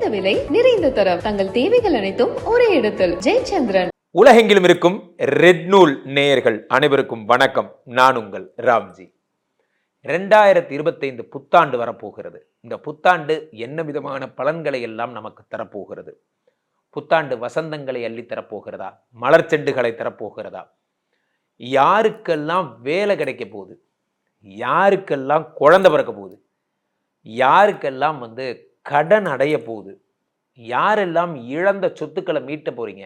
குறைந்த விலை நிறைந்த தரம். தங்கள் தேவைகள் அனைத்தும் ஒரே இடத்தில். ஜெயச்சந்திரன். உலகெங்கிலும் இருக்கும் ரெட் நூல் நேயர்கள் அனைவருக்கும் வணக்கம். நான் உங்கள் ராம்ஜி. 2025 புத்தாண்டு வரப்போகிறது. இந்த புத்தாண்டு என்ன விதமான பலன்களை எல்லாம் நமக்கு தரப்போகிறது? புத்தாண்டு வசந்தங்களை அள்ளி தரப்போகிறதா? மலர் செண்டுகளை தரப்போகிறதா? யாருக்கெல்லாம் வேலை கிடைக்க போகுது? யாருக்கெல்லாம் குழந்தை பிறக்க போகுது? யாருக்கெல்லாம் கடன் அடைய போகுது? யாரெல்லாம் இழந்த சொத்துக்களை மீட்ட போறீங்க?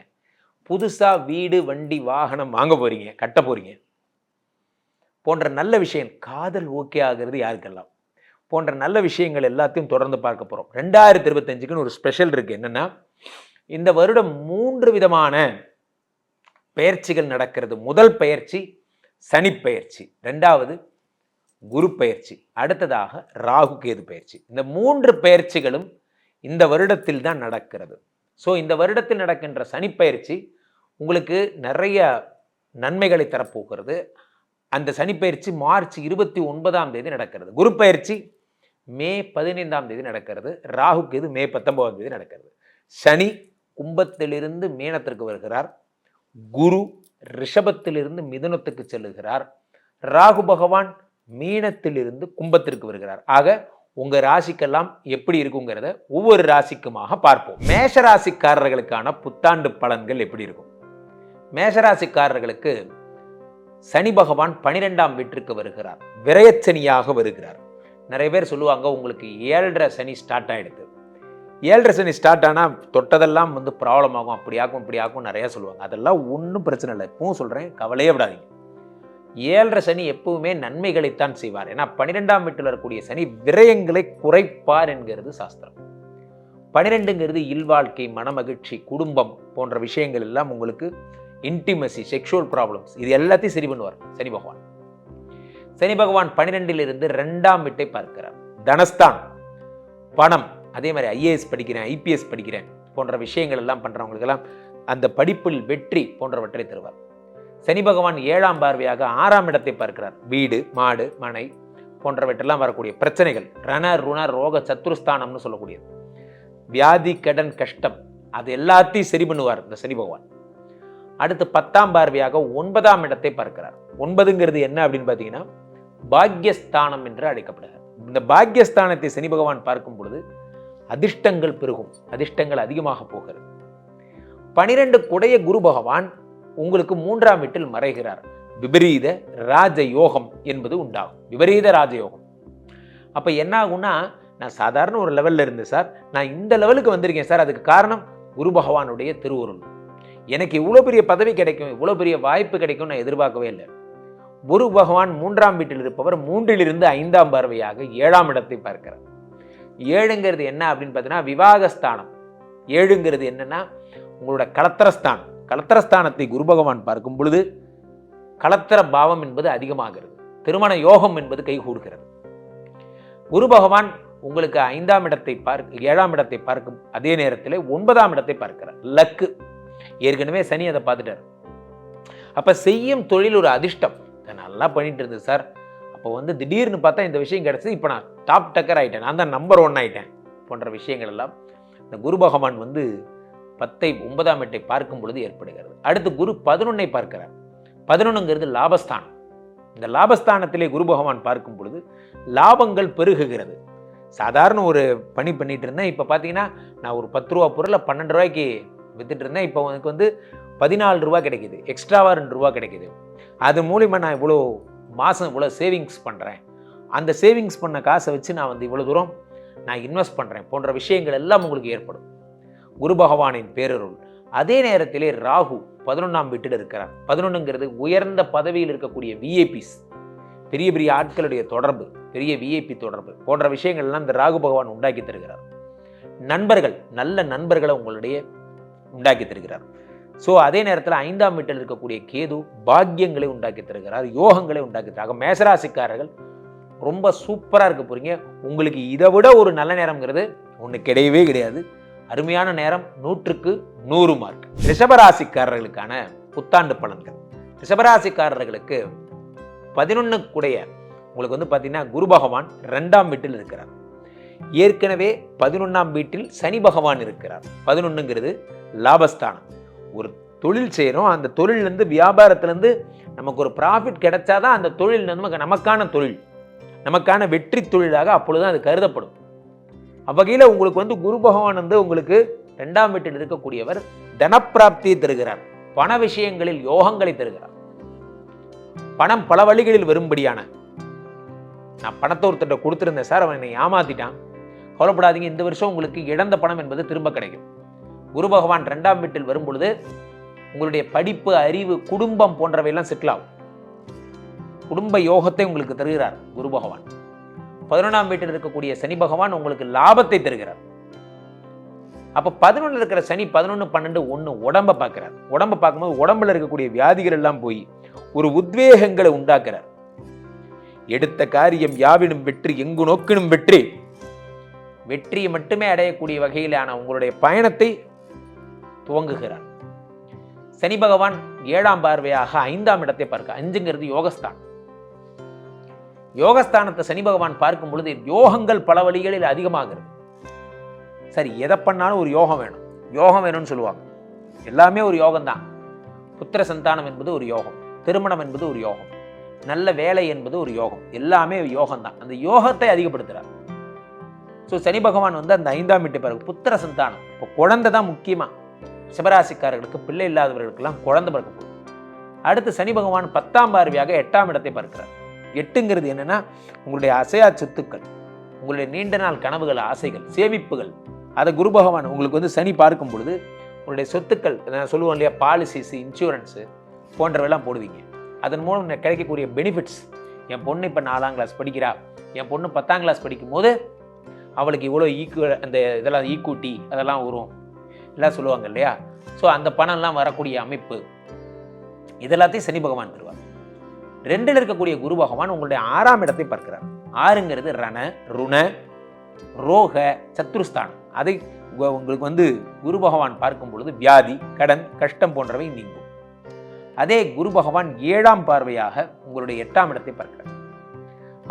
புதுசா வீடு, வண்டி, வாகனம் வாங்க போறீங்க, கட்ட போறீங்க போன்ற நல்ல விஷயம். காதல் ஓகே ஆகிறது யாருக்கெல்லாம் போன்ற நல்ல விஷயங்கள் எல்லாத்தையும் தொடர்ந்து பார்க்க போறோம். 2025க்குன்னு ஒரு ஸ்பெஷல் இருக்கு. என்னன்னா, இந்த வருடம் 3 விதமான பெயர்ச்சிகள் நடக்கிறது. முதல் பெயர்ச்சி சனி பெயர்ச்சி, இரண்டாவது குரு பெயர்ச்சி, அடுத்ததாக ராகு கேது பெயர்ச்சி. இந்த 3 பெயர்ச்சிகளும் இந்த வருடத்தில் தான் நடக்கிறது. ஸோ இந்த வருடத்தில் நடக்கின்ற சனி பெயர்ச்சி உங்களுக்கு நிறைய நன்மைகளை தரப்போகிறது. அந்த சனி பெயர்ச்சி மார்ச் 29ஆம் தேதி நடக்கிறது. குரு பெயர்ச்சி மே 15ஆம் தேதி நடக்கிறது. ராகு கேது மே 19ஆம் தேதி நடக்கிறது. சனி கும்பத்திலிருந்து மீனத்திற்கு வருகிறார். குரு ரிஷபத்திலிருந்து மிதுனத்துக்கு செல்லுகிறார். ராகு பகவான் மீனத்திலிருந்து கும்பத்திற்கு வருகிறார். ஆக உங்க ராசிக்கெல்லாம் எப்படி இருக்குங்கிறத ஒவ்வொரு ராசிக்குமாக பார்ப்போம். மேஷ ராசிக்காரர்களுக்கான புத்தாண்டு பலன்கள் எப்படி இருக்கும்? மேஷராசிக்காரர்களுக்கு சனி பகவான் 12ஆம் வீட்டிற்கு வருகிறார். விரயச்சனியாக வருகிறார். நிறைய பேர் சொல்லுவாங்க, உங்களுக்கு 7.5 சனி ஸ்டார்ட் ஆயிடுது. 7.5 சனி ஸ்டார்ட் ஆனால் தொட்டதெல்லாம் ப்ராப்ளம் ஆகும், அப்படி ஆகும் இப்படி ஆகும் நிறைய சொல்லுவாங்க. அதெல்லாம் ஒன்றும் பிரச்சனை இல்லை. இப்பவும் சொல்றேன், கவலையே விடாதீங்க. 7.5 சனி எப்பவுமே நன்மைகளைத்தான் செய்வார். ஏன்னா 12ஆம் வீட்டில் வரக்கூடிய சனி விரயங்களை குறைப்பார் என்கிறது சாஸ்திரம். 12ங்கிறது இல்வாழ்க்கை, மனமகிழ்ச்சி, குடும்பம் போன்ற விஷயங்கள் எல்லாம் உங்களுக்கு இன்டிமசி, செக்ஷுவல் ப்ராப்ளம்ஸ், இது எல்லாத்தையும் சரி பண்ணுவார் சனி பகவான். சனி பகவான் 12லிருந்து 2ஆம் வீட்டை பார்க்கிறார். தனஸ்தான், பணம், அதே மாதிரி ஐஏஎஸ் படிக்கிறேன், ஐபிஎஸ் படிக்கிறேன் போன்ற விஷயங்கள் எல்லாம் பண்றவங்களுக்கெல்லாம் அந்த படிப்பில் வெற்றி போன்றவற்றை தருவார். சனி பகவான் 7ஆம் பார்வையாக 6ஆம் இடத்தை பார்க்கிறார். வீடு, மாடு, மனை போன்றவற்றெல்லாம் வரக்கூடிய பிரச்சனைகள், ரண ருண ரோக சத்துருஸ்தானம்னு சொல்லக்கூடியது, வியாதி, கடன், கஷ்டம், அது எல்லாத்தையும் சரி பண்ணுவார் இந்த சனி பகவான். அடுத்து 10ஆம் பார்வையாக 9ஆம் இடத்தை பார்க்கிறார். 9ங்கிறது என்ன அப்படின்னு பார்த்தீங்கன்னா, பாக்யஸ்தானம் என்று அழைக்கப்படுகிறது. இந்த பாக்யஸ்தானத்தை சனி பகவான் பார்க்கும் பொழுது அதிர்ஷ்டங்கள் பெருகும், அதிர்ஷ்டங்கள் அதிகமாக போகிறது. 12 குடைய குரு பகவான் உங்களுக்கு 3ஆம் வீட்டில் மறைகிறார். விபரீத ராஜயோகம் என்பது உண்டாகும். விபரீத ராஜயோகம் அப்ப என்ன ஆகும்னா, நான் சாதாரண ஒரு லெவல்ல இருந்து சார், நான் இந்த லெவலுக்கு வந்திருக்கேன் சார், அதுக்கு காரணம் குரு பகவானுடைய திருவருள். எனக்கு இவ்வளோ பெரிய பதவி கிடைக்கும், இவ்வளோ பெரிய வாய்ப்பு கிடைக்கும் நான் எதிர்பார்க்கவே இல்லை. குரு பகவான் 3ஆம் வீட்டில் இருப்பவர் 3லிருந்து 5ஆம் பார்வையாக 7ஆம் இடத்தை பார்க்கிறார். 7ங்கிறது என்ன அப்படின்னு பார்த்தீங்கன்னா, விவாகஸ்தானம். 7ங்கிறது என்னன்னா, உங்களோட கலத்திரஸ்தானம். கலத்திரஸ்தானத்தை குரு பகவான் பார்க்கும் பொழுது கலத்திர பாவம் என்பது அதிகமாகிறது. திருமண யோகம் என்பது கைகூடுகிறது. குரு பகவான் உங்களுக்கு 5ஆம் இடத்தை 7ஆம் இடத்தை பார்க்கும் அதே நேரத்தில் 9ஆம் இடத்தை பார்க்கிறார். லக்கு, ஏற்கனவே சனி அதை பார்த்துட்டார். அப்ப செய்யும் தொழில் ஒரு அதிர்ஷ்டம். நல்லா பண்ணிட்டு இருந்தது சார், அப்போ திடீர்னு பார்த்தா இந்த விஷயம் கிடைச்சது, இப்போ நான் டாப் டக்கர் ஆயிட்டேன், நான் தான் நம்பர் 1 ஆயிட்டேன் போன்ற விஷயங்கள் எல்லாம் இந்த குரு பகவான் 10ஐ 9ஆம் வீட்டை பார்க்கும் பொழுது ஏற்படுகிறது. அடுத்து குரு 11ஐ பார்க்கிறார். 11ங்கிறது லாபஸ்தானம். இந்த லாபஸ்தானத்திலே குரு பகவான் பார்க்கும் பொழுது லாபங்கள் பெருகுகிறது. சாதாரண ஒரு பணி பண்ணிட்டு இருந்தேன், இப்போ பார்த்தீங்கன்னா நான் ஒரு 10 ரூபா பொருளை 12 ரூபாய்க்கு வித்துட்டு இருந்தேன், இப்போ எனக்கு 14 ரூபா கிடைக்குது, எக்ஸ்ட்ராவா 2 ரூபா கிடைக்குது. அது மூலிமா நான் இவ்வளோ மாதம் இவ்வளோ சேவிங்ஸ் பண்ணுறேன், அந்த சேவிங்ஸ் பண்ண காசை வச்சு நான் இவ்வளோ தூரம் நான் இன்வெஸ்ட் பண்ணுறேன் போன்ற விஷயங்கள் எல்லாம் உங்களுக்கு ஏற்படும். குரு பகவானின் பேரருள். அதே நேரத்திலே ராகு 11ஆம் வீட்டில் இருக்கிறார். 11ங்கிறது உயர்ந்த பதவியில் இருக்கக்கூடிய விஐபிஸ், பெரிய பெரிய ஆட்களுடைய தொடர்பு, பெரிய விஐபி தொடர்பு போன்ற விஷயங்கள் எல்லாம் இந்த ராகு பகவான் உண்டாக்கி தருகிறார். நண்பர்கள், நல்ல நண்பர்களை உங்களுடைய உண்டாக்கி தருகிறார். ஸோ அதே நேரத்தில் 5ஆம் வீட்டில் இருக்கக்கூடிய கேது பாக்கியங்களை உண்டாக்கி தருகிறார், யோகங்களை உண்டாக்கி தருகிறார். மேஷராசிக்காரர்கள் ரொம்ப சூப்பராக இருக்க போறீங்க. உங்களுக்கு இதை விட ஒரு நல்ல நேரம்ங்கிறது ஒன்று கிடையவே கிடையாது. அருமையான நேரம், 100க்கு 100 மார்க். ரிஷபராசிக்காரர்களுக்கான புத்தாண்டு பலன்கள். ரிஷபராசிக்காரர்களுக்கு 11 கூடைய உங்களுக்கு பார்த்தீங்கன்னா குரு பகவான் 2ஆம் வீட்டில் இருக்கிறார். ஏற்கனவே 11ஆம் வீட்டில் சனி பகவான் இருக்கிறார். 11ங்கிறது லாபஸ்தானம். ஒரு தொழில் செய்கிறோம், அந்த தொழிலேருந்து வியாபாரத்திலேருந்து நமக்கு ஒரு ப்ராஃபிட் கிடைச்சாதான் அந்த தொழில் நமக்கான தொழில், நமக்கான வெற்றி தொழிலாக அப்பொழுதுதான் அது கருதப்படும். அவ்வகையில் உங்களுக்கு குரு பகவான் உங்களுக்கு 2ஆம் வீட்டில் இருக்கக்கூடியவர் தனப்பிராப்தியை தருகிறார். பண விஷயங்களில் யோகங்களை தருகிறார். பணம் பல வழிகளில் வரும்படியான, நான் பணத்தை ஒருத்தர் கொடுத்துருந்தேன் சார், அவன் என்னை ஏமாத்திட்டான், கவலைப்படாதீங்க, இந்த வருஷம் உங்களுக்கு இழந்த பணம் என்பது திரும்ப கிடைக்கும். குரு பகவான் 2ஆம் வீட்டில் வரும் பொழுது உங்களுடைய படிப்பு, அறிவு, குடும்பம் போன்றவையெல்லாம் செட்டில் ஆகும். குடும்ப யோகத்தை உங்களுக்கு தருகிறார் குரு பகவான். 11ஆம் வீட்டில் இருக்கக்கூடிய சனி பகவான் உங்களுக்கு லாபத்தை தருகிறார். அப்போ 11 இருக்கிற சனி 11, 12, 1 உடம்பை பார்க்கிறார். உடம்பை பார்க்கும்போது உடம்புல இருக்கக்கூடிய வியாதிகள் எல்லாம் போய் ஒரு உத்வேகங்களை உண்டாக்குறார். எடுத்த காரியம் யாவினும் வெற்றி, எங்கு நோக்கினும் வெற்றி. வெற்றியை மட்டுமே அடையக்கூடிய வகையிலான உங்களுடைய பயணத்தை துவங்குகிறார். சனி பகவான் 7ஆம் பார்வையாக 5ஆம் இடத்தை பார்க்க. 5ங்கிறது யோகஸ்தானம். யோகஸ்தானத்தை சனி பகவான் பார்க்கும் பொழுது யோகங்கள் பல வழிகளில் அதிகமாகிறது. சரி, எதை பண்ணாலும் ஒரு யோகம் வேணும், யோகம் வேணும்னு சொல்லுவாங்க. எல்லாமே ஒரு யோகம் தான். புத்திர சந்தானம் என்பது ஒரு யோகம், திருமணம் என்பது ஒரு யோகம், நல்ல வேலை என்பது ஒரு யோகம், எல்லாமே யோகம் தான். அந்த யோகத்தை அதிகப்படுத்துறார். ஸோ சனி பகவான் அந்த 5ஆம் வீட்டை பிறகு புத்திர சந்தானம். இப்போ குழந்தை தான் முக்கியமாக சிவராசிக்காரர்களுக்கு, பிள்ளை இல்லாதவர்களுக்கெல்லாம் குழந்தை பிறக்க போகுது. அடுத்து சனி பகவான் 10ஆம் பார்வையாக 8ஆம் இடத்தை பார்க்கிறார். 8ங்கிறது என்னன்னா உங்களுடைய அசையா சொத்துக்கள், உங்களுடைய நீண்ட நாள் கனவுகள், ஆசைகள், சேமிப்புகள். அதை குரு பகவான் உங்களுக்கு சனி பார்க்கும் பொழுது உங்களுடைய சொத்துக்கள், நான் சொல்லுவோம் இல்லையா, பாலிசிஸ், இன்சூரன்ஸு போன்றவெல்லாம் போடுவீங்க. அதன் மூலம் கிடைக்கக்கூடிய பெனிஃபிட்ஸ். என் பொண்ணு இப்போ 4ஆம் கிளாஸ் படிக்கிறா, என் பொண்ணு 10ஆம் கிளாஸ் படிக்கும் போது அவளுக்கு இவ்வளோ அந்த இதெல்லாம் ஈக்குவிட்டி அதெல்லாம் வரும் எல்லாம் சொல்லுவாங்க இல்லையா. ஸோ அந்த பணம்லாம் வரக்கூடிய அமைப்பு இதெல்லாத்தையும் சனி பகவான் தருவார். 2ல் இருக்கக்கூடிய குரு பகவான் உங்களுடைய 6ஆம் இடத்தை பார்க்கிறார். 6ங்கிறது ரண, ருண, ரோக, சத்ருஸ்தானம். அதை உங்களுக்கு குரு பகவான் பார்க்கும் பொழுது வியாதி, கடன், கஷ்டம் போன்றவை நீங்கும். அதே குரு பகவான் 7ஆம் பார்வையாக உங்களுடைய 8ஆம் இடத்தை பார்க்கிறார்.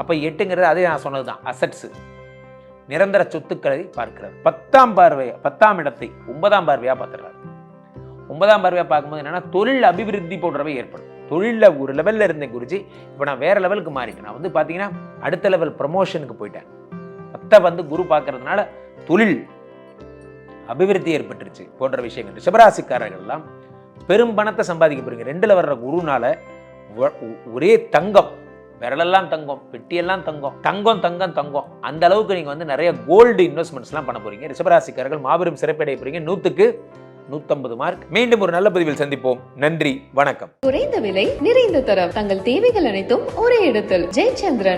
அப்போ 8ங்கிறது அதே நான் சொன்னது தான், அசட்ஸு, நிரந்தர சொத்துக்களை பார்க்கிறார். 10ஆம் இடத்தை 9ஆம் பார்வையாக பார்த்துறாரு. 9ஆம் பார்வையாக பார்க்கும்போது என்னன்னா தொழில் அபிவிருத்தி போன்றவை ஏற்படும். தொழிலில் ஒரு லெவலில் இருந்தேன் குருஜி, இப்போ நான் வேற லெவலுக்கு மாறிட்டேன், நான் பார்த்தீங்கன்னா அடுத்த லெவல் ப்ரமோஷனுக்கு போயிட்டேன். 10 குரு பார்க்கறதுனால தொழில் அபிவிருத்தி ஏற்பட்டுருச்சு போன்ற விஷயங்கள். ரிஷபராசிக்காரர்கள் எல்லாம் பெரும் பணத்தை சம்பாதிக்க போறீங்க. 2ல் வர்ற குருனால ஒரே தங்கம், விரலெல்லாம் தங்கம், பெட்டியெல்லாம் தங்கம், தங்கம் தங்கம் தங்கம், அந்த அளவுக்கு நீங்க நிறைய கோல்டு இன்வெஸ்ட்மெண்ட்ஸ்லாம் பண்ண போறீங்க. ரிஷபராசிக்காரர்கள் மாபெரும் சிறப்படைய போறீங்க. 100க்கு 150 மார்க். மீண்டும் ஒரு நல்ல பதிவில் சந்திப்போம். நன்றி, வணக்கம். குறைந்த விலை, நிறைந்த தரம், தங்கள் தேவைகள் அனைத்தும் ஒரே இடத்தில். ஜெயச்சந்திரன்.